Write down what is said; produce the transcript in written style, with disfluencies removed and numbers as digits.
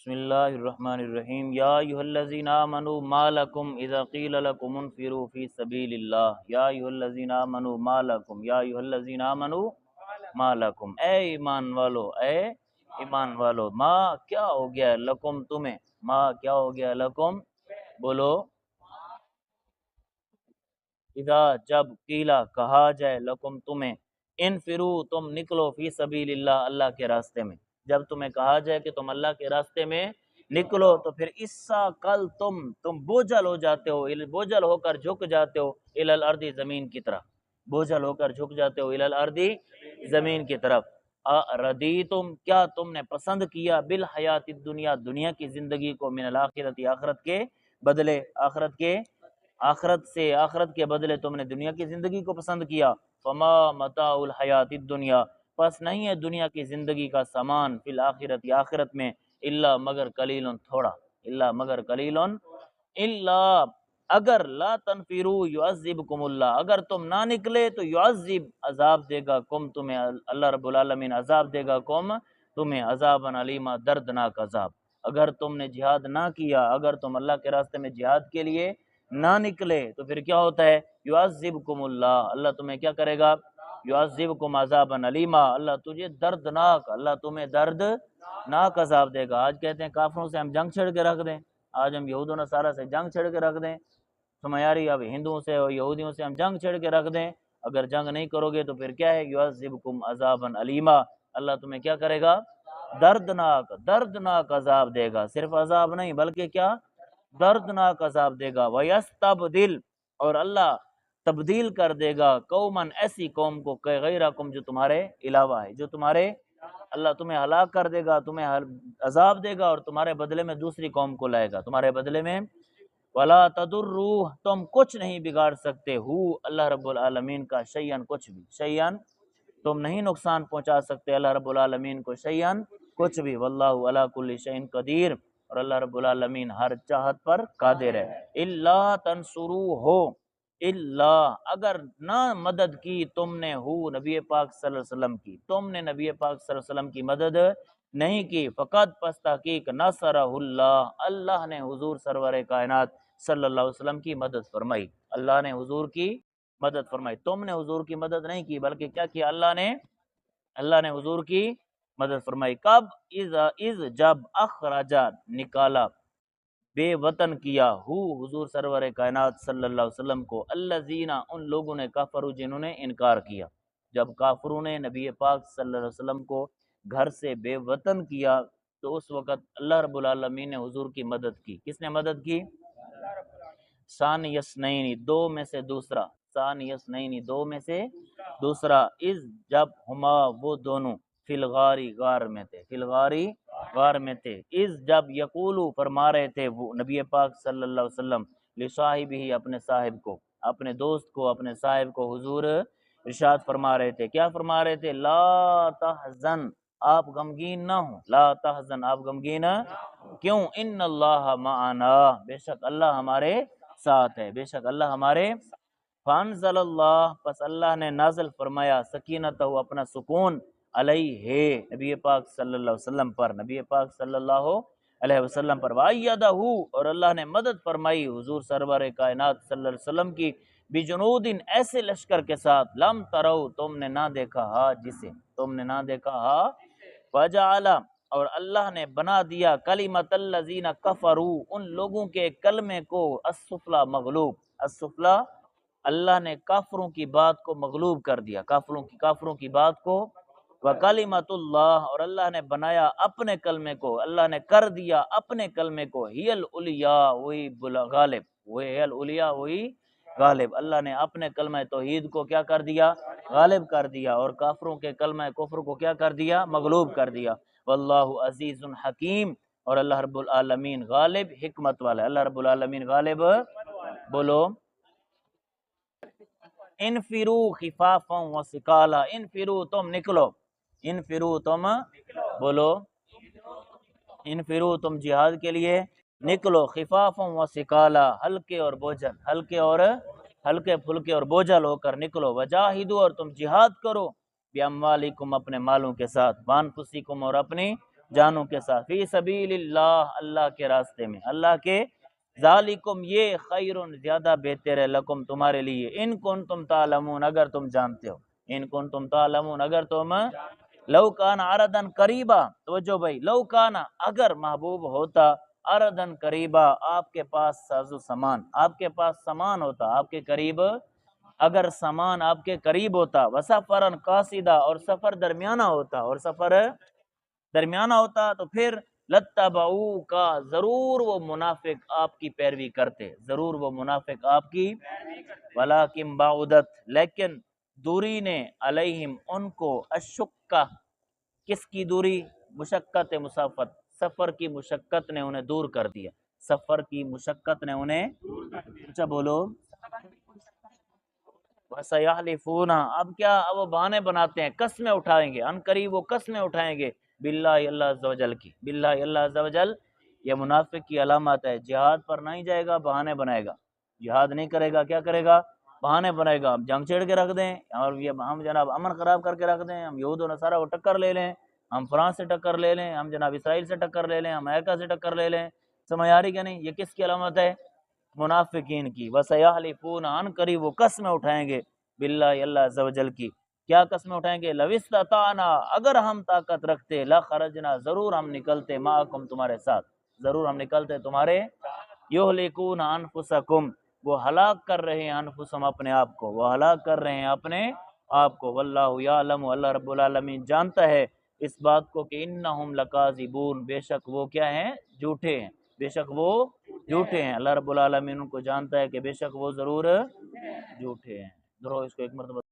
بسم اللہ الرحمن الرحیم یا ایھا الذین آمنوا ما لکم اذا قیل لکم انفروا فی سبیل اللہ یا ایھا الذین آمنوا ما لکم یا ایھا الذین آمنوا ما لکم اے ایمان والو ما کیا ہو گیا لکم تمہیں، ما کیا ہو گیا لکم بولو، اذا جب قیلا کہا جائے لکم تمہیں، انفرو تم نکلو فی سبیل اللہ اللہ کے راستے میں، جب تمہیں کہا جائے کہ تم اللہ کے راستے میں نکلو تو پھر اسا کل تم بوجھل ہو جاتے ہو، بوجھل ہو کر جھک جاتے ہو الی الارض زمین کی طرف، بوجھل ہو کر جھک جاتے ہو الی الارض زمین کی طرف، ردیتم کیا تم نے پسند کیا بالحیات الدنیا دنیا کی زندگی کو، من الاخرت آخرت کے بدلے، آخرت کے بدلے تم نے دنیا کی زندگی کو پسند کیا، فما متاع الحیات الدنیا پس نہیں ہے دنیا کی زندگی کا سامان فی الاخرت آخرت میں، الا مگر قلیل تھوڑا، الا مگر قلیل، الا اگر لا تنفروا يعذبكم اللہ اگر تم نہ نکلے تو يعذب عذاب دے گا کم تمہیں اللہ رب العالمین، عذاب دے گا کم تمہیں عذابا علیما دردناک عذاب، اگر تم نے جہاد نہ کیا، اگر تم اللہ کے راستے میں جہاد کے لیے نہ نکلے تو پھر کیا ہوتا ہے، یعذبکم اللہ اللہ تمہیں کیا کرے گا، یعذبکم عذابا علیما اللہ تجھے دردناک، اللہ تمہیں دردناک عذاب دے گا۔ آج کہتے ہیں کافروں سے ہم جنگ چھڑ کے رکھ دیں، آج ہم یہود و نصارہ سے جنگ چھڑ کے رکھ دیں، سمیاری اب ہندوؤں سے اور یہودیوں سے ہم جنگ چھڑ کے رکھ دیں، اگر جنگ نہیں کرو گے تو پھر کیا ہے، یعذبکم عذابا علیما اللہ تمہیں کیا کرے گا، دردناک عذاب دے گا، صرف عذاب نہیں بلکہ کیا، دردناک عذاب دے گا، وَيَسْتَبْدِلْ اور اللہ تبدیل کر دے گا قوماً ایسی قوم کو کہ غیرکم جو تمہارے علاوہ ہے، جو تمہارے، اللہ تمہیں ہلاک کر دے گا، تمہیں عذاب دے گا اور تمہارے بدلے میں دوسری قوم کو لائے گا، تمہارے بدلے میں، وَلَا تَضُرُّوهُ تم کچھ نہیں بگاڑ سکتے ہو اللہ رب العالمین کا شیئن کچھ بھی، شیئن تم نہیں نقصان پہنچا سکتے اللہ رب العالمین کو شیئن کچھ بھی، واللہ علی کل شیء قدیر اور اللہ رب العالمین ہر چاہت پر قادر ہے، الا تنصروہ الا اگر نہ مدد کی تم نے ہو نبی پاک صلی اللہ علیہ وسلم کی، تم نے نبی پاک صلی اللہ علیہ وسلم کی مدد نہیں کی، فقط پس تحقیق نصرہ اللہ اللہ نے حضور سرور کائنات صلی اللہ علیہ وسلم کی مدد فرمائی، اللہ نے حضور کی مدد فرمائی، تم نے حضور کی مدد نہیں کی بلکہ کیا کیا، اللہ نے حضور کی مدد فرمائی، کب، از جب اخرجا نکالا، بے وطن کیا ہو حضور سرور کائنات صلی اللہ علیہ وسلم کو، الذین ان لوگوں نے کفروا جنہوں نے انکار کیا، جب کافروں نے نبی پاک صلی اللہ علیہ وسلم کو گھر سے بے وطن کیا تو اس وقت اللہ رب العالمین نے حضور کی مدد کی، کس نے مدد کی، ثانی اثنین دو میں سے دوسرا، ثانی اثنین دو میں سے دوسرا، از جب ہما وہ دونوں فی الغاری غار میں تھے، فی الغاری غار میں تھے، از جب یقولو فرما رہے تھے وہ نبی پاک صلی اللہ علیہ وسلم لصاحبہ اپنے صاحب کو، اپنے دوست کو، اپنے صاحب کو حضور ارشاد فرما رہے تھے، کیا فرما رہے تھے، لا تحزن آپ غمگین نہ ہوں، لا تحزن آپ غمگین کیوں، ان اللہ معنا بے شک اللہ ہمارے ساتھ ہے، بے شک اللہ ہمارے، فانزل اللہ پس اللہ نے نازل فرمایا سکینتہ اپنا سکون علیہ نبی پاک صلی اللہ علیہ وسلم پر، نبی پاک صلی اللہ علیہ وسلم پر، وَأَيَّدَهُ اور اللہ نے مدد فرمائی حضور سرور کائنات صلی اللہ علیہ وسلم کی، بجنود ایسے لشکر کے ساتھ، لم ترو تم نے نہ دیکھا ہا جسے، تم نے نہ دیکھا ہا، وَجَعَلَ اور اللہ نے بنا دیا کلمۃ الذین کفروا ان لوگوں کے کلمے کو، السفلی مغلوب، السفلی اللہ نے کافروں کی بات کو مغلوب کر دیا، کافروں کی بات کو، وَكَلِمَةُ اللَّهِ اور اللہ نے بنایا اپنے کلمے کو، اللہ نے کر دیا اپنے کلمے کو، ہی العلیاء وہی غالب، وہی العلیاء وہی غالب، اللہ نے اپنے کلمہ توحید کو کیا کر دیا، غالب کر دیا، اور کافروں کے کلمہ کفر کو کیا کر دیا، مغلوب کر دیا، واللہ عزیز حکیم اور اللہ رب العالمین غالب حکمت والا ہے، اللہ رب العالمین غالب، بولو، انفرو خفافا و ثقالا، انفرو تم نکلو، انفرو تم بولو، انفرو تم جہاد کے لیے نکلو، خفافا و ثقالا ہلکے اور بوجھل، ہلکے پھلکے اور بوجھل ہو کر نکلو، وجاہدو اور تم جہاد کرو، باموالکم اپنے مالوں کے ساتھ، بانفسکم اور اپنی جانوں کے ساتھ، فی سبیل اللہ، اللہ کے راستے میں، اللہ کے، ذالکم یہ خیر زیادہ بہتر ہے، لکم تمہارے لیے، ان کنتم تعلمون اگر تم جانتے ہو، ان کنتم تعلمون اگر تم، لو کان عرضا قریبا، توجہ بھائی، لو کان اگر محبوب ہوتا، عرضا قریبا آپ کے پاس ساز و سامان، آپ کے پاس سامان ہوتا آپ کے قریب، اگر سامان آپ کے قریب ہوتا، وسفرا قاصدا اور سفر درمیانہ ہوتا، اور سفر درمیانہ ہوتا، تو پھر لتبعو کا، ضرور وہ منافق آپ کی پیروی کرتے، ضرور وہ منافق آپ کی، ولیکن بعدت، لیکن دوری نے، علیہم ان کو، الشقہ، کس کی دوری؟ مشقت مسافت، سفر کی مشقت نے انہیں دور کر دیا، سفر کی مشقت نے انہیں، اچھا بولو، وَسَيَحْلِفُونَ، اب کیا، اب وہ بہانے بناتے ہیں، قسمیں اٹھائیں گے، ان قریب وہ قسمیں اٹھائیں گے، باللہ اللہ عز و جل کی، باللہ اللہ عز و جل، یہ منافق کی علامت ہے، جہاد پر نہیں جائے گا بہانے بنائے گا، جہاد نہیں کرے گا کیا کرے گا؟ بہانے بنائے گا، ہم جنگ چھیڑ کے رکھ دیں، اور یہ ہم جناب امن خراب کر کے رکھ دیں، ہم یہود و نصارہ کو ٹکر لے لیں، ہم فرانس سے ٹکر لے لیں، ہم جناب اسرائیل سے ٹکر لے لیں، ہم امریکہ سے ٹکر لے لیں، سمجھ آ رہی کہ نہیں؟ یہ کس کی علامت ہے؟ منافقین کی، وَسَيَحْلِفُونَ، ان قریب وہ قسمیں اٹھائیں گے، باللہ اللہ عز و جل کی، کیا قسمیں اٹھائیں گے؟ لَوِ اسْتَطَعْنَا، اگر ہم طاقت رکھتے، لَخَرَجْنَا، ضرور ہم نکلتے، مَعَكُمْ، تمہارے ساتھ، ضرور ہم نکلتے تمہارے، یُہْلِكُونَ أَنفُسَكُمْ، وہ ہلاک کر رہے ہیں، انفسہم، اپنے آپ کو، وہ ہلاک کر رہے ہیں اپنے آپ کو، واللہ یعلم، اللہ رب العالمین جانتا ہے اس بات کو، کہ انہم لکاذبون، بے شک وہ کیا ہیں؟ جھوٹے ہیں، بے شک وہ جھوٹے ہیں، اللہ رب العالمین ان کو جانتا ہے کہ بے شک وہ ضرور جھوٹے ہیں۔ ذرا اس کو ایک مرتبہ